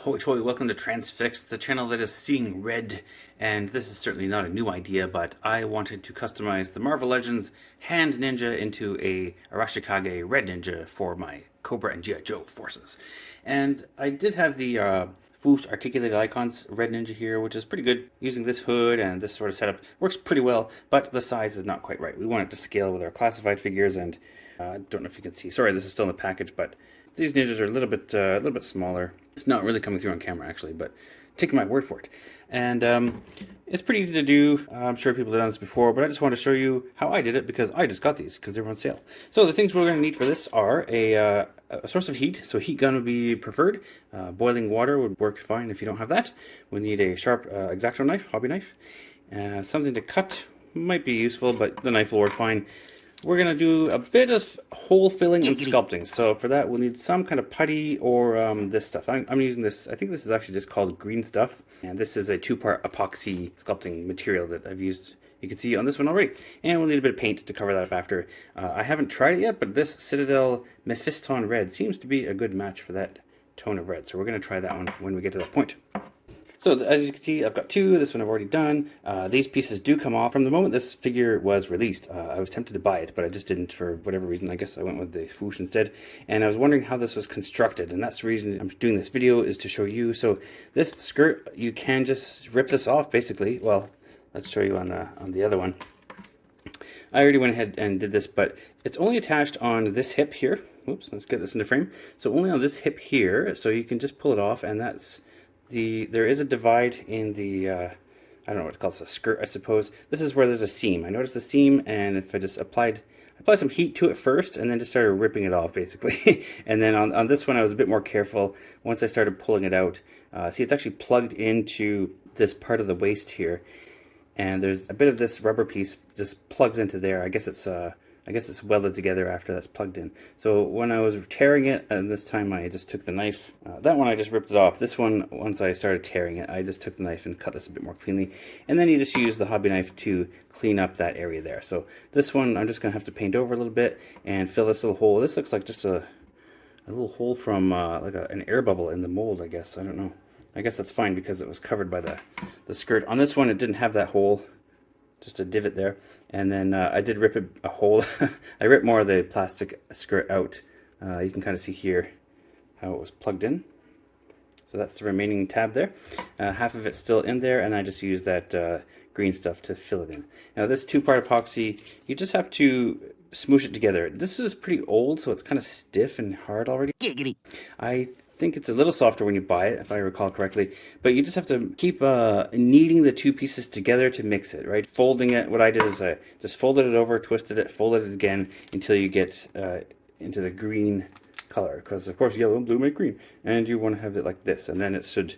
Hoy toy, welcome to Transfixed, the channel that is seeing red, and this is certainly not a new idea, but I wanted to customize the Marvel Legends Hand Ninja into a Arashikage Red Ninja for my Cobra and gijoe forces. And I did have the Foosh Articulated Icons Red Ninja here, which is pretty good. Using this hood and this sort of setup works pretty well, but the size is not quite right. We want it to scale with our classified figures, and I don't know if you can see. Sorry, this is still in the package, but these ninjas are a little bit smaller. It's not really coming through on camera, actually, but take my word for it. And it's pretty easy to do. I'm sure people have done this before, but I just want to show you how I did it because I just got these because they were on sale. So the things we're going to need for this are a source of heat. So heat gun would be preferred. Boiling water would work fine if you don't have that. We need a sharp X-Acto knife, hobby knife. Something to cut might be useful, but the knife will work fine. We're going to do a bit of hole filling and sculpting. So for that, we'll need some kind of putty or this stuff. I'm using this, I think this is actually just called green stuff. And this is a 2-part epoxy sculpting material that I've used, you can see on this one already. And we'll need a bit of paint to cover that up after. I haven't tried it yet, but this Citadel Mephiston Red seems to be a good match for that tone of red. So we're going to try that one when we get to that point. So as you can see, I've got two. This one I've already done. These pieces do come off. From the moment this figure was released, I was tempted to buy it, but I just didn't for whatever reason. I guess I went with the Foosh instead. And I was wondering how this was constructed, and that's the reason I'm doing this video, is to show you. So this skirt, you can just rip this off, basically. Well, let's show you on the other one. I already went ahead and did this, but it's only attached on this hip here. Oops, let's get this into frame. So only on this hip here, so you can just pull it off, and that's... there is a divide in the, I don't know what to call this, a skirt, I suppose. This is where there's a seam. I noticed the seam, and if I just applied some heat to it first, and then just started ripping it off, basically. And then on this one, I was a bit more careful. Once I started pulling it out, see, it's actually plugged into this part of the waist here. And there's a bit of this rubber piece just plugs into there. I guess it's welded together after that's plugged in. So when I was tearing it, and this time I just took the knife. That one I just ripped it off. This one, once I started tearing it, I just took the knife and cut this a bit more cleanly. And then you just use the hobby knife to clean up that area there. So this one I'm just going to have to paint over a little bit and fill this little hole. This looks like just a little hole from like an air bubble in the mold, I guess. I don't know. I guess that's fine because it was covered by the skirt. On this one it didn't have that hole. Just a divot there, and then I did rip a hole. I ripped more of the plastic skirt out. You can kind of see here how it was plugged in. So that's the remaining tab there. Half of it's still in there, and I just used that green stuff to fill it in. Now this 2-part epoxy, you just have to smoosh it together. This is pretty old, so it's kind of stiff and hard already. Giggity. I think it's a little softer when you buy it, if I recall correctly, but you just have to keep kneading the two pieces together to mix it, right? Folding it, what I did is I just folded it over, twisted it, folded it again until you get into the green color, because of course yellow and blue make green, and you want to have it like this, and then it should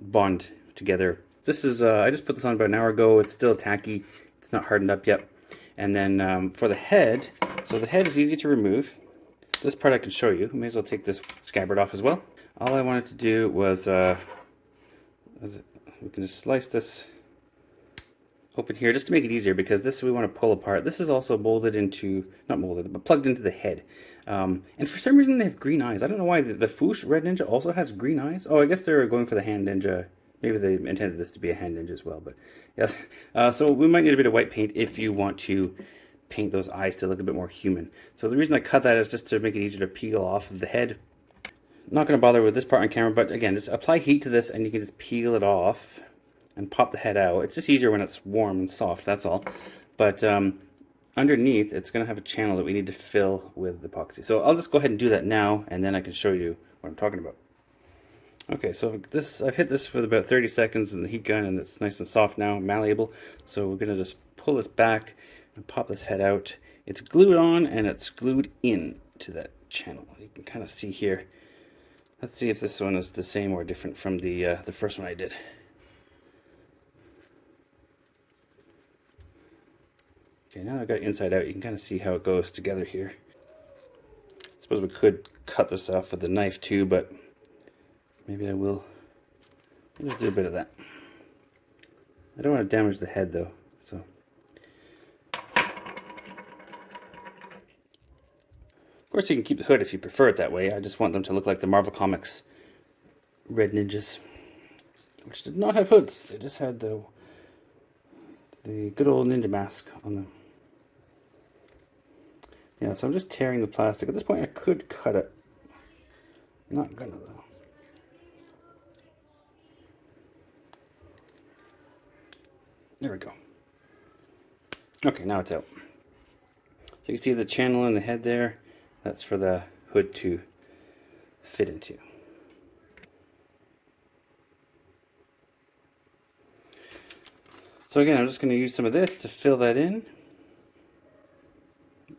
bond together. This is, I just put this on about an hour ago. It's still tacky, it's not hardened up yet. And then for the head, so the head is easy to remove. This part I can show you. May as well take this scabbard off as well. All I wanted to do was, we can just slice this open here just to make it easier, because this we want to pull apart. This is also molded into, not molded, but plugged into the head. And for some reason they have green eyes. I don't know why. The Foosh Red Ninja also has green eyes. Oh, I guess they're going for the Hand Ninja. Maybe they intended this to be a Hand Ninja as well, but yes. So we might need a bit of white paint if you want to paint those eyes to look a bit more human. So the reason I cut that is just to make it easier to peel off of the head. Not going to bother with this part on camera, but again, just apply heat to this and you can just peel it off and pop the head out. It's just easier when it's warm and soft, that's all. But underneath, it's going to have a channel that we need to fill with epoxy. So I'll just go ahead and do that now, and then I can show you what I'm talking about. Okay, so I've hit this for about 30 seconds in the heat gun, and it's nice and soft now, malleable. So we're going to just pull this back and pop this head out. It's glued on, and it's glued in to that channel. You can kind of see here. Let's see if this one is the same or different from the first one I did. Okay, now I've got it inside out. You can kind of see how it goes together here. I suppose we could cut this off with the knife too, but maybe I will. I'll just do a bit of that. I don't want to damage the head though, so. Of course you can keep the hood if you prefer it that way. I just want them to look like the Marvel Comics Red Ninjas, which did not have hoods. They just had the good old ninja mask on them. Yeah, so I'm just tearing the plastic. At this point I could cut it. Not gonna though. There we go. Okay, now it's out. So you can see the channel in the head there. That's for the hood to fit into. So again, I'm just going to use some of this to fill that in.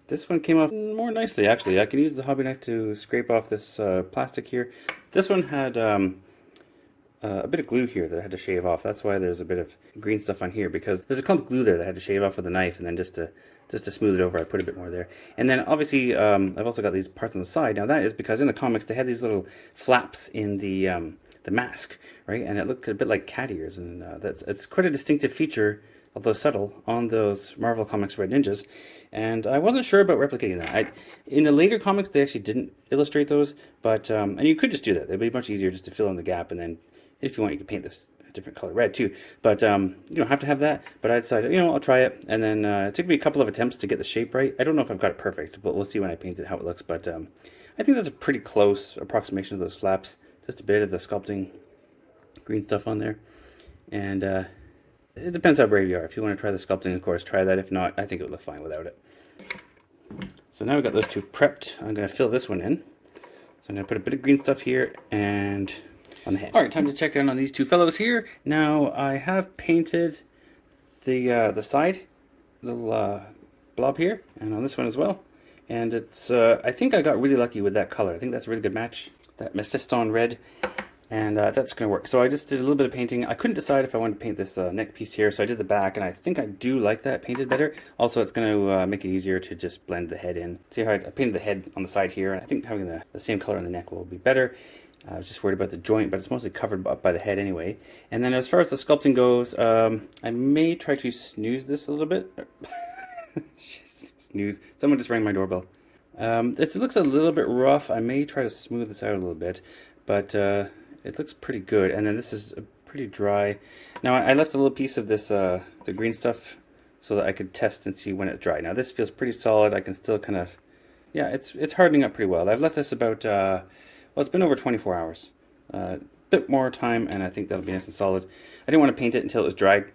This one came off more nicely, actually. I can use the hobby knife to scrape off this plastic here. This one had a bit of glue here that I had to shave off. That's why there's a bit of green stuff on here, because there's a clump of glue there that I had to shave off with a knife, and then just to smooth it over, I put a bit more there. And then obviously, I've also got these parts on the side. Now that is because in the comics they had these little flaps in the mask, right? And it looked a bit like cat ears, and it's quite a distinctive feature, although subtle, on those Marvel Comics Red Ninjas. And I wasn't sure about replicating that. In the later comics, they actually didn't illustrate those, but and you could just do that. It'd be much easier just to fill in the gap, and then if you want, you can paint this a different color red too. But you don't have to have that. But I decided, I'll try it. And then it took me a couple of attempts to get the shape right. I don't know if I've got it perfect, but we'll see when I paint it how it looks. But I think that's a pretty close approximation of those flaps. Just a bit of the sculpting green stuff on there. And it depends how brave you are. If you want to try the sculpting, of course, try that. If not, I think it would look fine without it. So now we've got those two prepped. I'm going to fill this one in. So I'm going to put a bit of green stuff here and on the head. Alright, time to check in on these two fellows here. Now, I have painted the side little blob here, and on this one as well. And it's, I think I got really lucky with that color. I think that's a really good match. That Mephiston red. And that's going to work. So I just did a little bit of painting. I couldn't decide if I wanted to paint this neck piece here, so I did the back, and I think I do like that painted better. Also, it's going to make it easier to just blend the head in. See how I painted the head on the side here, and I think having the same color on the neck will be better. I was just worried about the joint, but it's mostly covered up by the head anyway. And then as far as the sculpting goes, I may try to snooze this a little bit. Snooze. Someone just rang my doorbell. It looks a little bit rough. I may try to smooth this out a little bit, but it looks pretty good. And then this is pretty dry. Now I left a little piece of this the green stuff so that I could test and see when it's dry. Now this feels pretty solid. I can still kind of, yeah, it's hardening up pretty well. I've left this about well, it's been over 24 hours. Bit more time, and I think that'll be nice and solid. I didn't want to paint it until it was dried.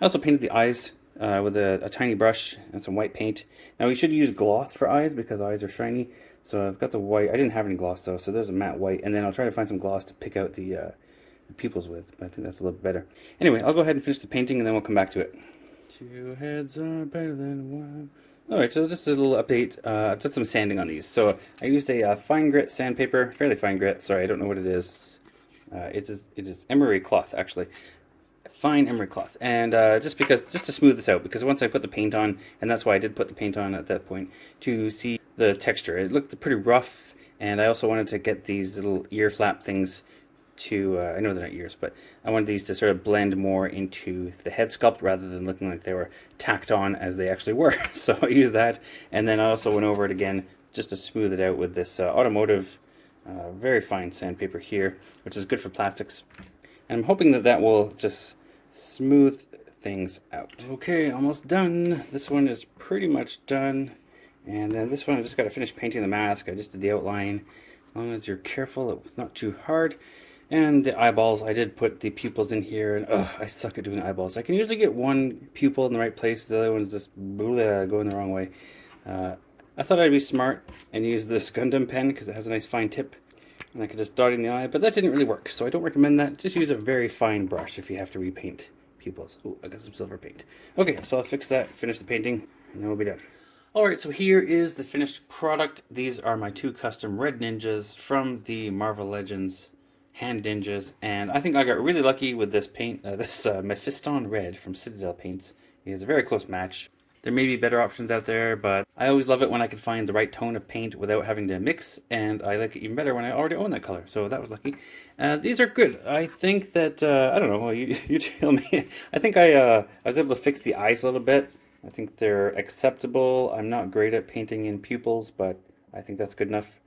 I also painted the eyes with a tiny brush and some white paint. Now we should use gloss for eyes because eyes are shiny. So I've got the white. I didn't have any gloss though, so there's a matte white. And then I'll try to find some gloss to pick out the pupils with. But I think that's a little bit better. Anyway, I'll go ahead and finish the painting, and then we'll come back to it. Two heads are better than one. Alright, so this is a little update. I've done some sanding on these. So I used a fine grit sandpaper, fairly fine grit. Sorry, I don't know what it is. It is emery cloth, actually. Fine emery cloth. And just to smooth this out, because once I put the paint on, and that's why I did put the paint on at that point, to see the texture. It looked pretty rough, and I also wanted to get these little ear flap things to, I know they're not ears, but I wanted these to sort of blend more into the head sculpt rather than looking like they were tacked on as they actually were. So I used that, and then I also went over it again just to smooth it out with this automotive very fine sandpaper here, which is good for plastics. And I'm hoping that that will just smooth things out. Okay, almost done. This one is pretty much done. And then this one, I just got to finish painting the mask. I just did the outline. As long as you're careful, it was not too hard. And the eyeballs, I did put the pupils in here, and I suck at doing eyeballs. I can usually get one pupil in the right place, the other one's just going the wrong way. I thought I'd be smart and use this Gundam pen because it has a nice fine tip, and I could just dot in the eye, but that didn't really work, so I don't recommend that. Just use a very fine brush if you have to repaint pupils. Oh, I got some silver paint. Okay, so I'll fix that, finish the painting, and then we'll be done. Alright, so here is the finished product. These are my two custom Red Ninjas from the Marvel Legends Hand Ninjas, and I think I got really lucky with this paint, this Mephiston Red from Citadel Paints. It is a very close match. There may be better options out there, but I always love it when I can find the right tone of paint without having to mix, and I like it even better when I already own that color, so that was lucky. These are good. I think that, I don't know, well, you tell me. I think I was able to fix the eyes a little bit. I think they're acceptable. I'm not great at painting in pupils, but I think that's good enough.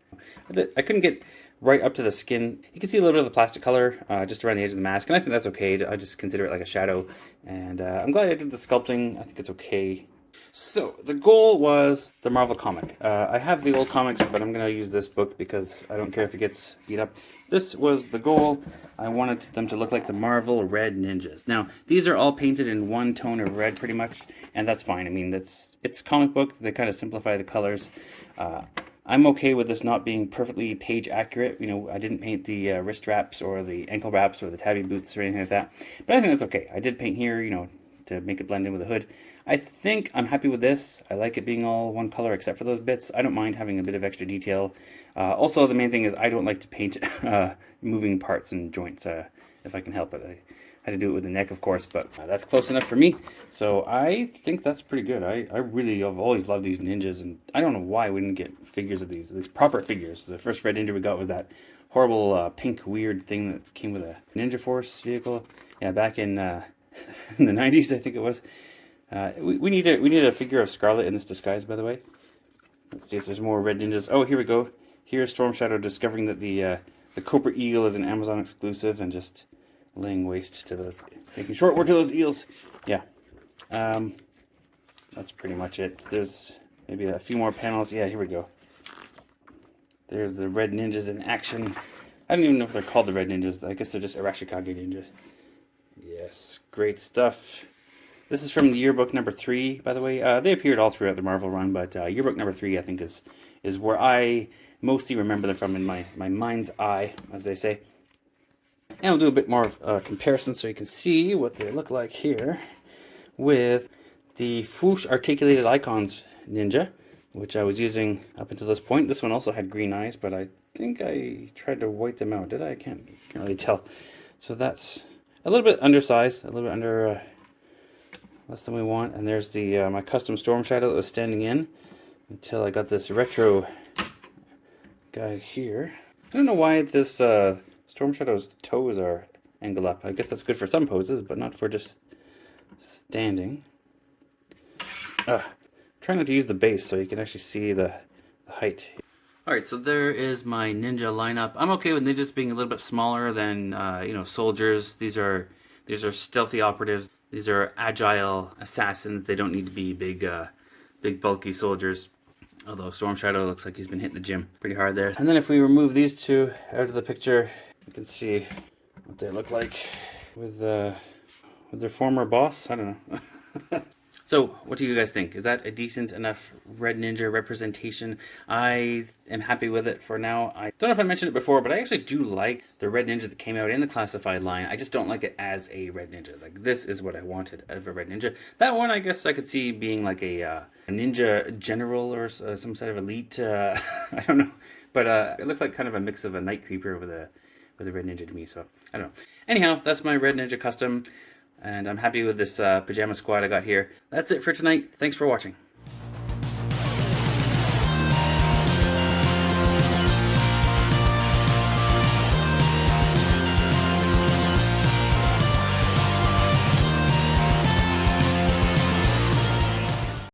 I couldn't get right up to the skin. You can see a little bit of the plastic color just around the edge of the mask, and I think that's okay. I just consider it like a shadow, and I'm glad I did the sculpting. I think it's okay. So, the goal was the Marvel comic. I have the old comics, but I'm going to use this book because I don't care if it gets beat up. This was the goal. I wanted them to look like the Marvel Red Ninjas. Now, these are all painted in one tone of red pretty much, and that's fine. I mean, it's a comic book. They kind of simplify the colors. I'm okay with this not being perfectly page accurate. You know, I didn't paint the wrist wraps or the ankle wraps or the tabby boots or anything like that. But I think that's okay. I did paint here, you know, to make it blend in with the hood. I think I'm happy with this. I like it being all one color except for those bits. I don't mind having a bit of extra detail. Also, the main thing is I don't like to paint moving parts and joints if I can help it. I had to do it with the neck, of course, but that's close enough for me. So I think that's pretty good. I really have always loved these ninjas, and I don't know why we didn't get figures of these proper figures. The first Red Ninja we got was that horrible pink weird thing that came with a Ninja Force vehicle. Yeah, back in the 90s, I think it was. We need a figure of Scarlet in this disguise, by the way. Let's see if there's more Red Ninjas. Oh, here we go. Here's Storm Shadow discovering that the Cobra Eel is an Amazon exclusive and just laying waste to those, making short work of those eels. Yeah, that's pretty much it. There's maybe a few more panels. Yeah, here we go. There's the Red Ninjas in action. I don't even know if they're called the Red Ninjas. I guess they're just Arashikage Ninjas. Yes, great stuff. This is from yearbook number 3, by the way. They appeared all throughout the Marvel run, but yearbook number 3, I think, is where I mostly remember them from in my mind's eye, as they say. And I'll do a bit more of a comparison so you can see what they look like here with the Fwoosh Articulated Icons Ninja, which I was using up until this point. This one also had green eyes, but I think I tried to white them out. Did I? I can't really tell. So that's a little bit undersized, a little bit under... less than we want. And there's the my custom Storm Shadow that was standing in until I got this retro guy here. I don't know why this Storm Shadow's toes are angled up. I guess that's good for some poses, but not for just standing. Try not to use the base so you can actually see the height. Alright, so there is my ninja lineup. I'm okay with ninjas being a little bit smaller than you know, soldiers. These are stealthy operatives. These are agile assassins. They don't need to be big, big bulky soldiers. Although Storm Shadow looks like he's been hitting the gym pretty hard there. And then if we remove these two out of the picture, you can see what they look like with their former boss. I don't know. So, what do you guys think? Is that a decent enough Red Ninja representation? I am happy with it for now. I don't know if I mentioned it before, but I actually do like the Red Ninja that came out in the Classified line. I just don't like it as a Red Ninja. Like, this is what I wanted out of a Red Ninja. That one, I guess I could see being like a ninja general or some sort of elite. I don't know. But it looks like kind of a mix of a Night Creeper with a Red Ninja to me, so I don't know. Anyhow, that's my Red Ninja custom. And I'm happy with this pajama squad I got here. That's it for tonight. Thanks for watching.